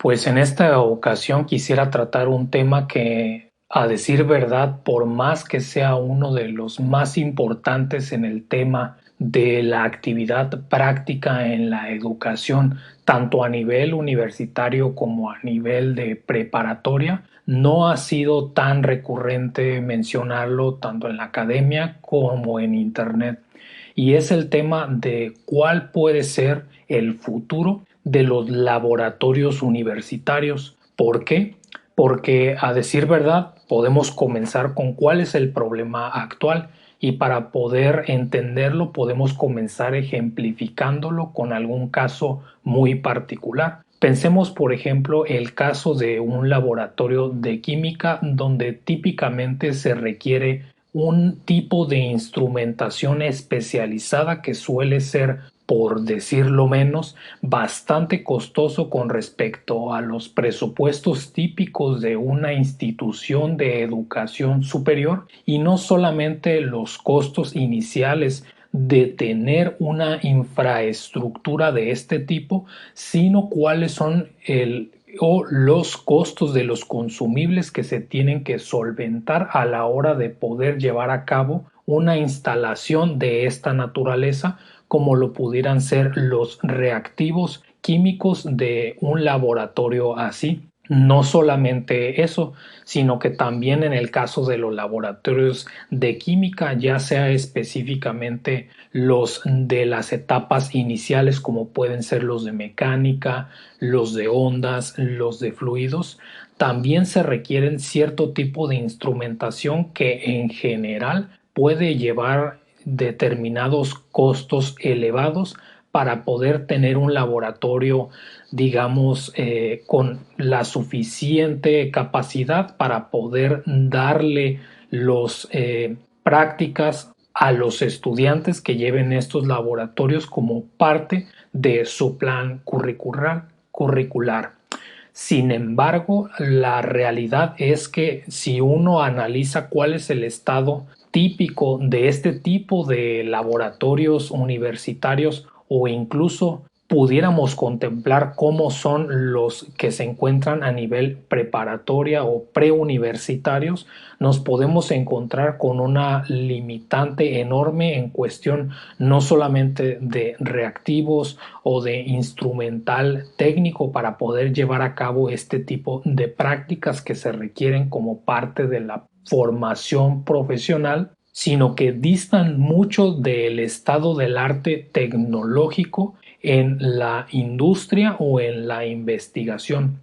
Pues en esta ocasión quisiera tratar un tema que, a decir verdad, por más que sea uno de los más importantes en el tema de la actividad práctica en la educación, tanto a nivel universitario como a nivel de preparatoria, no ha sido tan recurrente mencionarlo tanto en la academia como en Internet. Y es el tema de cuál puede ser el futuro de los laboratorios universitarios. ¿Por qué? Porque, a decir verdad, podemos comenzar con cuál es el problema actual y para poder entenderlo podemos comenzar ejemplificándolo con algún caso muy particular. Pensemos, por ejemplo, el caso de un laboratorio de química donde típicamente se requiere un tipo de instrumentación especializada que suele ser, por decirlo menos, bastante costoso con respecto a los presupuestos típicos de una institución de educación superior, y no solamente los costos iniciales de tener una infraestructura de este tipo, sino cuáles son o los costos de los consumibles que se tienen que solventar a la hora de poder llevar a cabo una instalación de esta naturaleza, como lo pudieran ser los reactivos químicos de un laboratorio así. No solamente eso, sino que también en el caso de los laboratorios de química, ya sea específicamente los de las etapas iniciales, como pueden ser los de mecánica, los de ondas, los de fluidos, también se requieren cierto tipo de instrumentación que en general puede llevar determinados costos elevados para poder tener un laboratorio, digamos, con la suficiente capacidad para poder darle los prácticas a los estudiantes que lleven estos laboratorios como parte de su plan curricular. Sin embargo, la realidad es que si uno analiza cuál es el estado típico de este tipo de laboratorios universitarios, o incluso pudiéramos contemplar cómo son los que se encuentran a nivel preparatoria o preuniversitarios, nos podemos encontrar con una limitante enorme en cuestión no solamente de reactivos o de instrumental técnico para poder llevar a cabo este tipo de prácticas que se requieren como parte de la formación profesional, sino que distan mucho del estado del arte tecnológico en la industria o en la investigación,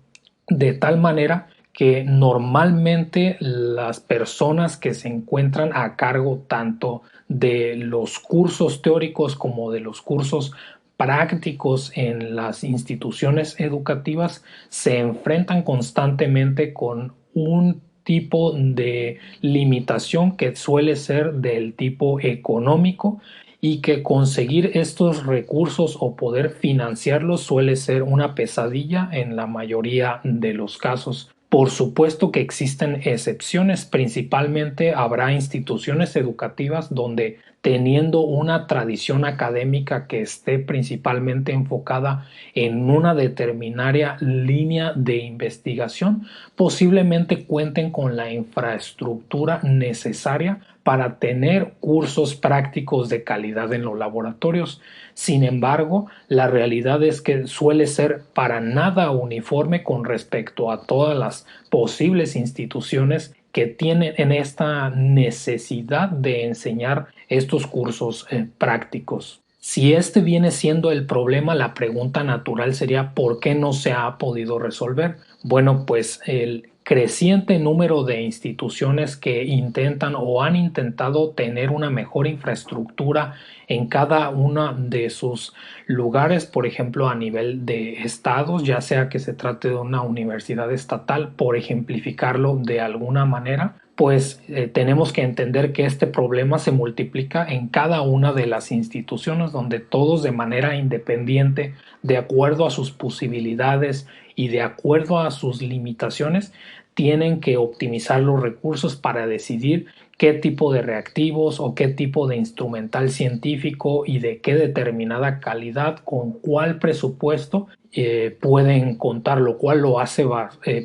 de tal manera que normalmente las personas que se encuentran a cargo tanto de los cursos teóricos como de los cursos prácticos en las instituciones educativas se enfrentan constantemente con un tipo de limitación que suele ser del tipo económico, y que conseguir estos recursos o poder financiarlos suele ser una pesadilla en la mayoría de los casos. Por supuesto que existen excepciones, principalmente habrá instituciones educativas donde, teniendo una tradición académica que esté principalmente enfocada en una determinada línea de investigación, posiblemente cuenten con la infraestructura necesaria para tener cursos prácticos de calidad en los laboratorios. Sin embargo, la realidad es que suele ser para nada uniforme con respecto a todas las posibles instituciones que tienen en esta necesidad de enseñar estos cursos prácticos. Si este viene siendo el problema, la pregunta natural sería ¿por qué no se ha podido resolver? Bueno, pues el creciente número de instituciones que intentan o han intentado tener una mejor infraestructura en cada uno de sus lugares, por ejemplo, a nivel de estados, ya sea que se trate de una universidad estatal, por ejemplificarlo de alguna manera, pues tenemos que entender que este problema se multiplica en cada una de las instituciones, donde todos, de manera independiente, de acuerdo a sus posibilidades y de acuerdo a sus limitaciones, tienen que optimizar los recursos para decidir qué tipo de reactivos o qué tipo de instrumental científico y de qué determinada calidad, con cuál presupuesto pueden contar, lo cual lo hace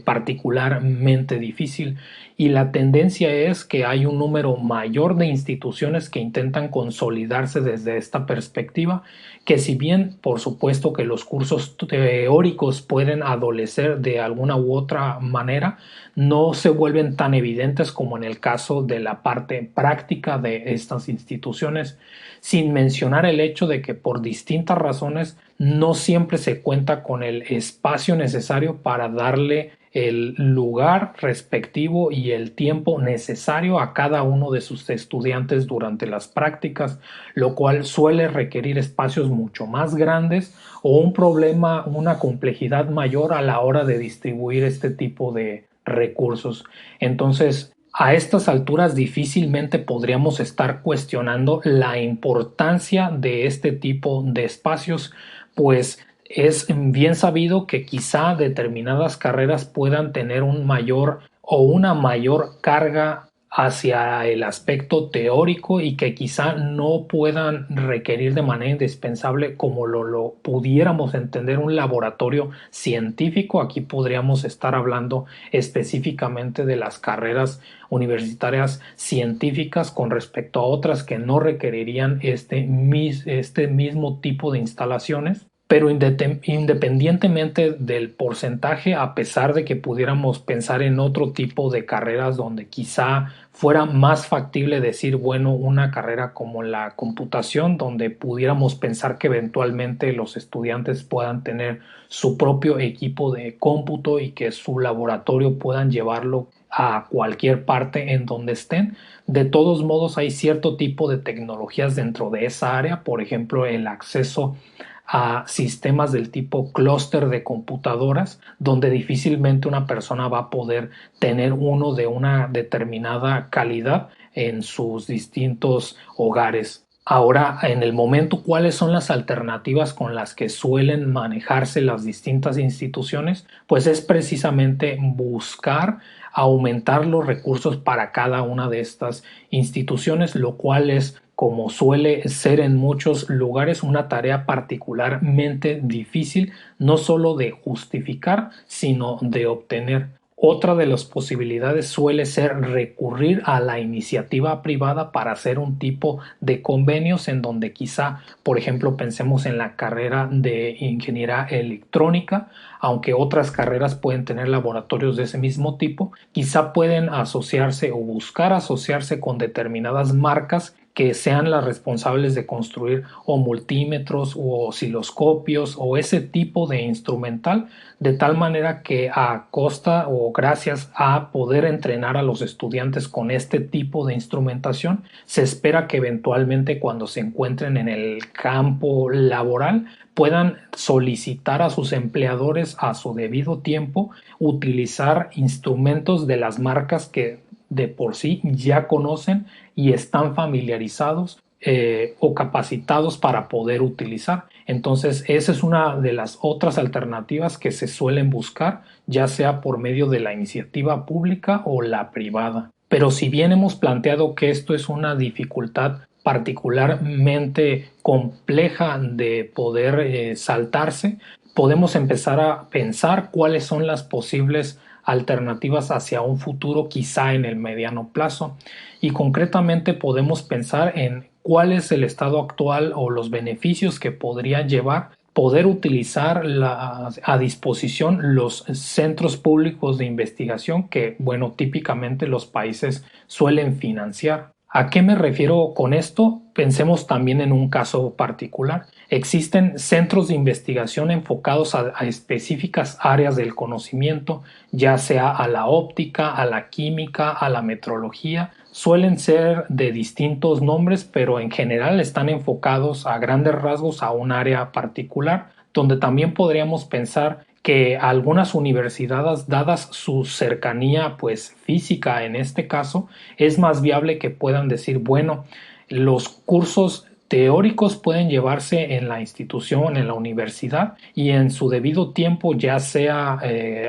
particularmente difícil. Y la tendencia es que hay un número mayor de instituciones que intentan consolidarse desde esta perspectiva, que si bien por supuesto que los cursos teóricos pueden adolecer de alguna u otra manera, no se vuelven tan evidentes como en el caso de la parte práctica de estas instituciones, sin mencionar el hecho de que por distintas razones no siempre se cuenta con el espacio necesario para darle el lugar respectivo y el tiempo necesario a cada uno de sus estudiantes durante las prácticas, lo cual suele requerir espacios mucho más grandes o un problema, una complejidad mayor a la hora de distribuir este tipo de recursos. Entonces, a estas alturas difícilmente podríamos estar cuestionando la importancia de este tipo de espacios, pues es bien sabido que quizá determinadas carreras puedan tener un mayor o una mayor carga hacia el aspecto teórico y que quizá no puedan requerir de manera indispensable como lo pudiéramos entender un laboratorio científico. Aquí podríamos estar hablando específicamente de las carreras universitarias científicas con respecto a otras que no requerirían este mismo tipo de instalaciones. Pero independientemente del porcentaje, a pesar de que pudiéramos pensar en otro tipo de carreras donde quizá fuera más factible decir, bueno, una carrera como la computación, donde pudiéramos pensar que eventualmente los estudiantes puedan tener su propio equipo de cómputo y que su laboratorio puedan llevarlo a cualquier parte en donde estén. De todos modos, hay cierto tipo de tecnologías dentro de esa área, por ejemplo, el acceso a sistemas del tipo clúster de computadoras, donde difícilmente una persona va a poder tener uno de una determinada calidad en sus distintos hogares. Ahora, en el momento, ¿cuáles son las alternativas con las que suelen manejarse las distintas instituciones? Pues es precisamente buscar aumentar los recursos para cada una de estas instituciones, lo cual es, como suele ser en muchos lugares, una tarea particularmente difícil, no solo de justificar, sino de obtener. Otra de las posibilidades suele ser recurrir a la iniciativa privada para hacer un tipo de convenios en donde quizá, por ejemplo, pensemos en la carrera de ingeniería electrónica, aunque otras carreras pueden tener laboratorios de ese mismo tipo, quizá pueden asociarse o buscar asociarse con determinadas marcas que sean las responsables de construir o multímetros o osciloscopios o ese tipo de instrumental, de tal manera que a costa o gracias a poder entrenar a los estudiantes con este tipo de instrumentación, se espera que eventualmente cuando se encuentren en el campo laboral puedan solicitar a sus empleadores a su debido tiempo utilizar instrumentos de las marcas que de por sí ya conocen y están familiarizados o capacitados para poder utilizar. Entonces, esa es una de las otras alternativas que se suelen buscar, ya sea por medio de la iniciativa pública o la privada. Pero si bien hemos planteado que esto es una dificultad particularmente compleja de poder saltarse, podemos empezar a pensar cuáles son las posibles alternativas hacia un futuro quizá en el mediano plazo, y concretamente podemos pensar en cuál es el estado actual o los beneficios que podría llevar poder utilizar a disposición los centros públicos de investigación que, bueno, típicamente los países suelen financiar. ¿A qué me refiero con esto? Pensemos también en un caso particular. Existen centros de investigación enfocados a específicas áreas del conocimiento, ya sea a la óptica, a la química, a la metrología. Suelen ser de distintos nombres, pero en general están enfocados a grandes rasgos a un área particular, donde también podríamos pensar que algunas universidades, dadas su cercanía pues física en este caso, es más viable que puedan decir, bueno, los cursos teóricos pueden llevarse en la institución, en la universidad y en su debido tiempo, ya sea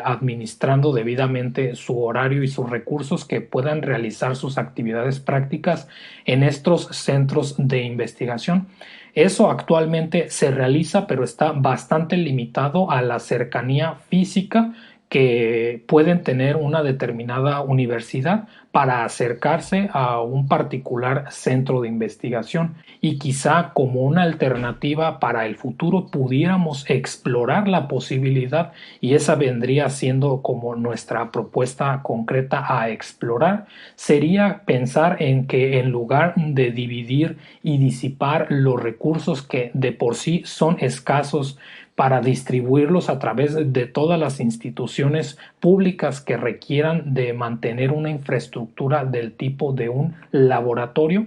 administrando debidamente su horario y sus recursos, que puedan realizar sus actividades prácticas en estos centros de investigación. Eso actualmente se realiza, pero está bastante limitado a la cercanía física que pueden tener una determinada universidad para acercarse a un particular centro de investigación, y quizá como una alternativa para el futuro pudiéramos explorar la posibilidad, y esa vendría siendo como nuestra propuesta concreta a explorar, sería pensar en que en lugar de dividir y disipar los recursos que de por sí son escasos para distribuirlos a través de todas las instituciones públicas que requieran de mantener una infraestructura del tipo de un laboratorio,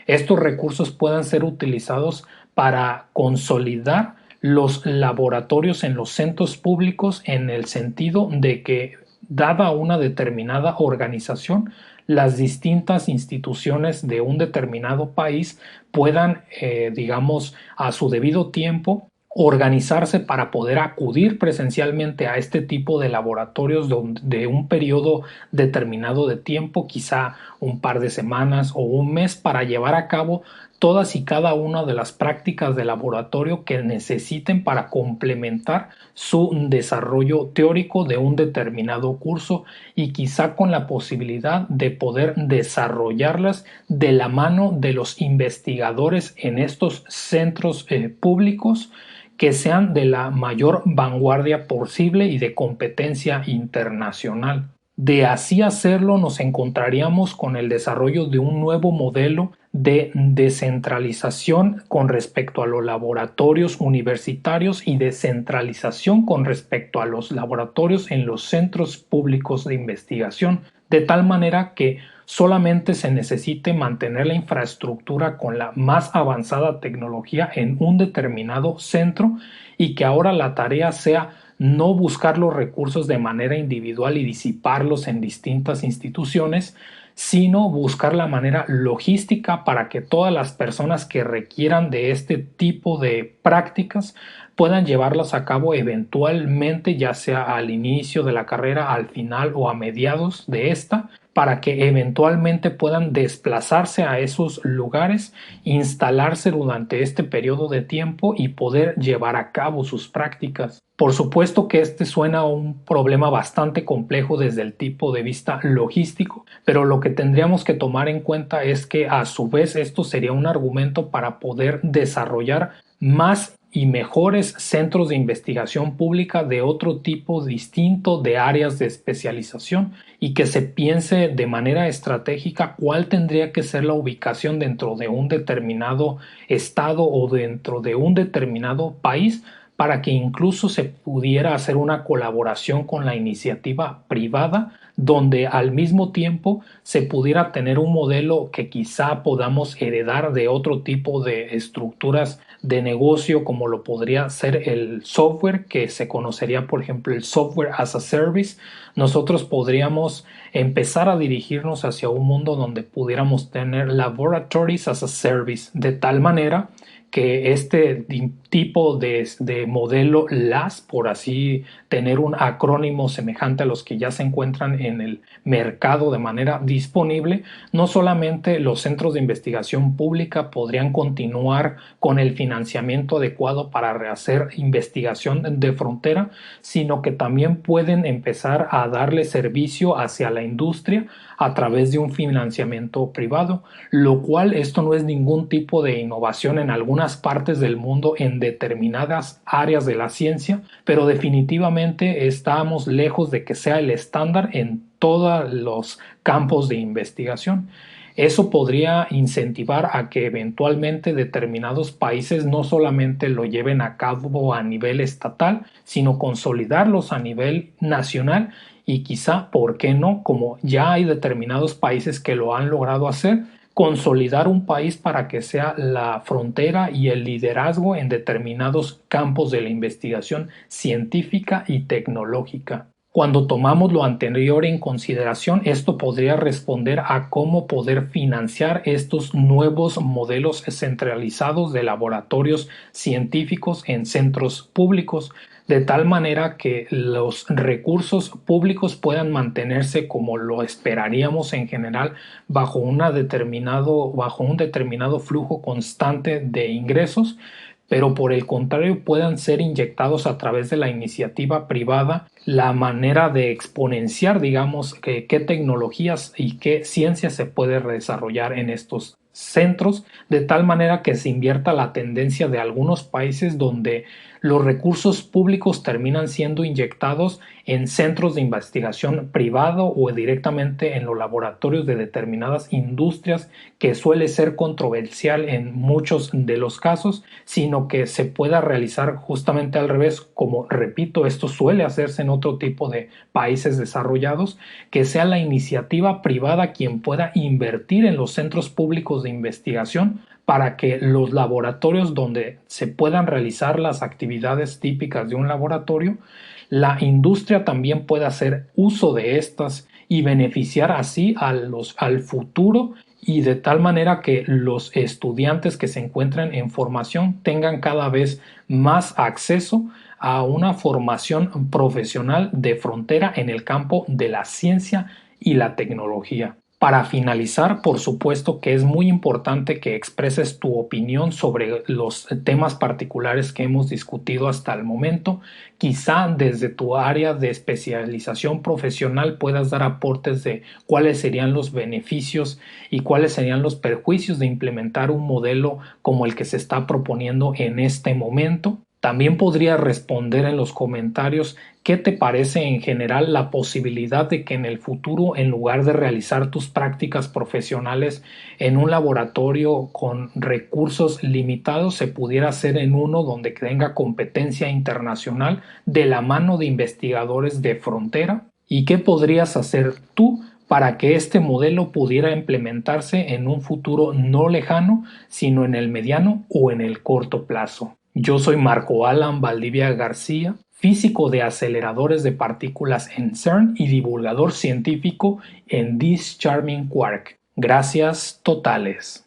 estos recursos puedan ser utilizados para consolidar los laboratorios en los centros públicos, en el sentido de que, dada una determinada organización, las distintas instituciones de un determinado país puedan, digamos, a su debido tiempo, organizarse para poder acudir presencialmente a este tipo de laboratorios de un periodo determinado de tiempo, quizá un par de semanas o un mes, para llevar a cabo todas y cada una de las prácticas de laboratorio que necesiten para complementar su desarrollo teórico de un determinado curso, y quizá con la posibilidad de poder desarrollarlas de la mano de los investigadores en estos centros públicos, que sean de la mayor vanguardia posible y de competencia internacional. De así hacerlo, nos encontraríamos con el desarrollo de un nuevo modelo de descentralización con respecto a los laboratorios universitarios y descentralización con respecto a los laboratorios en los centros públicos de investigación, de tal manera que solamente se necesite mantener la infraestructura con la más avanzada tecnología en un determinado centro, y que ahora la tarea sea no buscar los recursos de manera individual y disiparlos en distintas instituciones, sino buscar la manera logística para que todas las personas que requieran de este tipo de prácticas puedan llevarlas a cabo eventualmente, ya sea al inicio de la carrera, al final o a mediados de esta, para que eventualmente puedan desplazarse a esos lugares, instalarse durante este periodo de tiempo y poder llevar a cabo sus prácticas. Por supuesto que este suena a un problema bastante complejo desde el tipo de vista logístico, pero lo que tendríamos que tomar en cuenta es que a su vez esto sería un argumento para poder desarrollar más y mejores centros de investigación pública de otro tipo distinto de áreas de especialización, y que se piense de manera estratégica cuál tendría que ser la ubicación dentro de un determinado estado o dentro de un determinado país, para que incluso se pudiera hacer una colaboración con la iniciativa privada, donde al mismo tiempo se pudiera tener un modelo que quizá podamos heredar de otro tipo de estructuras de negocio, como lo podría ser el software, que se conocería por ejemplo el software as a service. Nosotros podríamos empezar a dirigirnos hacia un mundo donde pudiéramos tener laboratories as a service, de tal manera que este tipo de modelo LAS, por así tener un acrónimo semejante a los que ya se encuentran en el mercado de manera disponible, no solamente los centros de investigación pública podrían continuar con el financiamiento adecuado para rehacer investigación de frontera, sino que también pueden empezar a darle servicio hacia la industria a través de un financiamiento privado, lo cual esto no es ningún tipo de innovación en algunas partes del mundo en determinadas áreas de la ciencia, pero definitivamente estamos lejos de que sea el estándar en todos los campos de investigación. Eso podría incentivar a que eventualmente determinados países no solamente lo lleven a cabo a nivel estatal, sino consolidarlos a nivel nacional, y quizá, ¿por qué no? Como ya hay determinados países que lo han logrado hacer, consolidar un país para que sea la frontera y el liderazgo en determinados campos de la investigación científica y tecnológica. Cuando tomamos lo anterior en consideración, esto podría responder a cómo poder financiar estos nuevos modelos centralizados de laboratorios científicos en centros públicos, de tal manera que los recursos públicos puedan mantenerse como lo esperaríamos en general bajo bajo un determinado flujo constante de ingresos, pero por el contrario puedan ser inyectados a través de la iniciativa privada, la manera de exponenciar, digamos, qué tecnologías y qué ciencia se puede desarrollar en estos centros, de tal manera que se invierta la tendencia de algunos países donde los recursos públicos terminan siendo inyectados en centros de investigación privado o directamente en los laboratorios de determinadas industrias, que suele ser controversial en muchos de los casos, sino que se pueda realizar justamente al revés, como repito, esto suele hacerse en otro tipo de países desarrollados, que sea la iniciativa privada quien pueda invertir en los centros públicos de investigación para que los laboratorios donde se puedan realizar las actividades típicas de un laboratorio, la industria también pueda hacer uso de estas y beneficiar así al futuro, y de tal manera que los estudiantes que se encuentran en formación tengan cada vez más acceso a una formación profesional de frontera en el campo de la ciencia y la tecnología. Para finalizar, por supuesto que es muy importante que expreses tu opinión sobre los temas particulares que hemos discutido hasta el momento. Quizá desde tu área de especialización profesional puedas dar aportes de cuáles serían los beneficios y cuáles serían los perjuicios de implementar un modelo como el que se está proponiendo en este momento. También podría responder en los comentarios qué te parece en general la posibilidad de que en el futuro, en lugar de realizar tus prácticas profesionales en un laboratorio con recursos limitados, se pudiera hacer en uno donde tenga competencia internacional de la mano de investigadores de frontera. ¿Y qué podrías hacer tú para que este modelo pudiera implementarse en un futuro no lejano, sino en el mediano o en el corto plazo? Yo soy Marco Alan Valdivia García, físico de aceleradores de partículas en CERN y divulgador científico en This Charming Quark. Gracias totales.